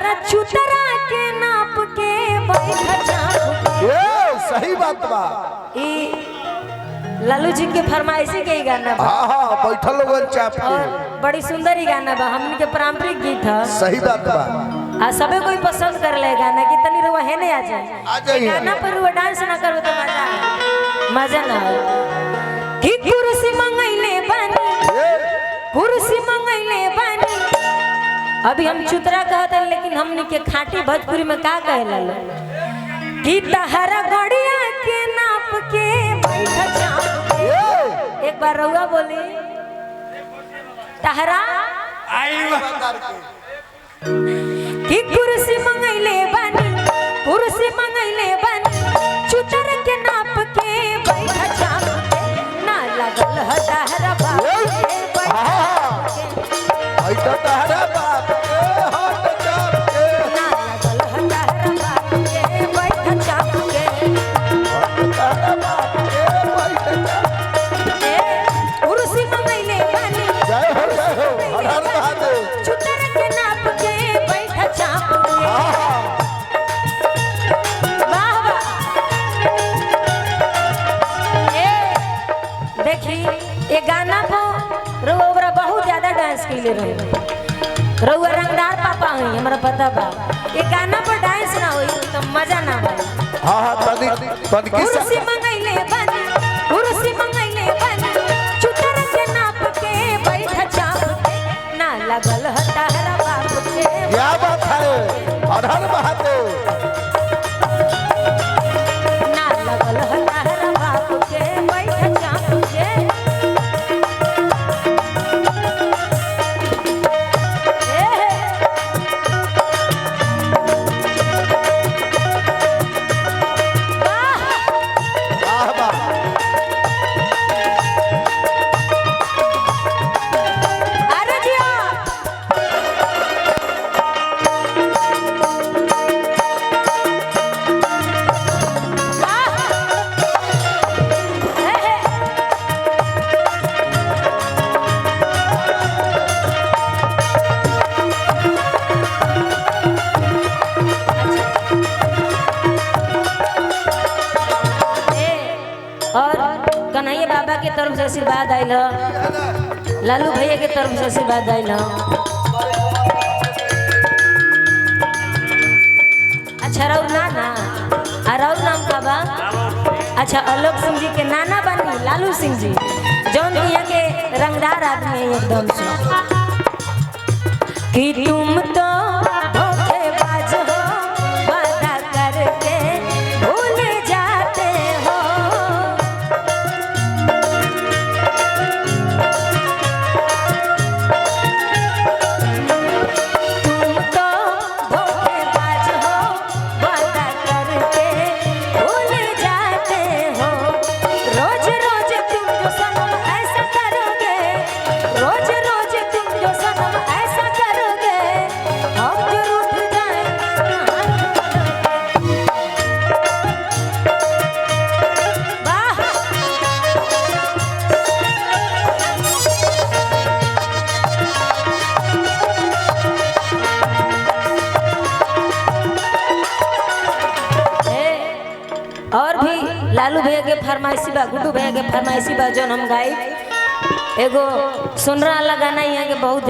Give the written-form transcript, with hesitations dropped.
तारा चुतरा के नाप के बैठ चाप ये सही बात बा। लालू जी के फरमाइशी के ही गाना बा। हाँ बैठल लोगन चाप के। और बड़ी सुंदर ही गाना बा, हमन के पारंपरिक गीत है। सही बात बा। आ सबे कोई पसंद कर ले गाना कि तनी रुआ है नहीं आ जाए गाना पर रुआ डांस ना करो तो मजा ना हो। कि कुर्सी मंगैले बानी, कुर्सी मंगैले बानी। अभी हम चुतरा कहते हैं लेकिन हमने के खाटी भोजपुरी में का कहेला लो कि तहरा गड़िया के नाप के बैठ चाप। एक बार रउआ बोली तहरा कि कुर्सी मंगैले बानी, कुर्सी मंगैले बानी। चुतर के नाप के बैठ चाप ना लगल ह तहरा बाप के बैठ तहरा बाप के हाथ चाप के ना लगल ह तहरा बाप के बैठ चाप के तहरा बाप के बैठ चाप। कुर्सी मंगैले बानी, जय हो हर हर महादेव। चुतर के नाप के बैठ चाप के। वाह वाह। देखी ये गाना को रउआ बहुत ज्यादा डांस के रहे। रउआ रंगदार पापा हुई हमरा पता बा। ये गाना पर डांस ना होई तो मजा ना आए। हाँ तनिक तनिक कुर्सी मंगैले बानी, कुर्सी मंगैले बानी। चुतर के नाप के बैठ चाप के ना लगल ह तहरा बाप के। क्या बात है हर हर महादेव। ना लगल ह तहरा बाप के बैठ चाप के। वाह वाह। अरे जिया और कन्हैया बाबा के तरफ से आशीर्वाद आयल ह, लालू भैया के तरफ से आशीर्वाद आयल ह। अच्छा राउर नाना आ राउर नाम का बा? अच्छा आलोक सिंह जी के नाना बनी लालू सिंह जी जौन यहाँ के रंगदार आदमी है एकदम से। कि तुम तो धोखेबाज हो, वादा करके भूल जाते हो। तुम तो धोखेबाज हो, वादा करके भूल जाते हो। रोज रोज तुम जो सनम ऐसा करोगे, रोज रोज तुम जो सनम ऐसा करोगे, हम जो रूठ जाएंगे। वाह और भी लालू भैया के फरमाइशी बा, गुड्डू भैया के फरमाइशी बा जौन हम गाई। एगो सुनरा वाला गाना यहाँ के बहुत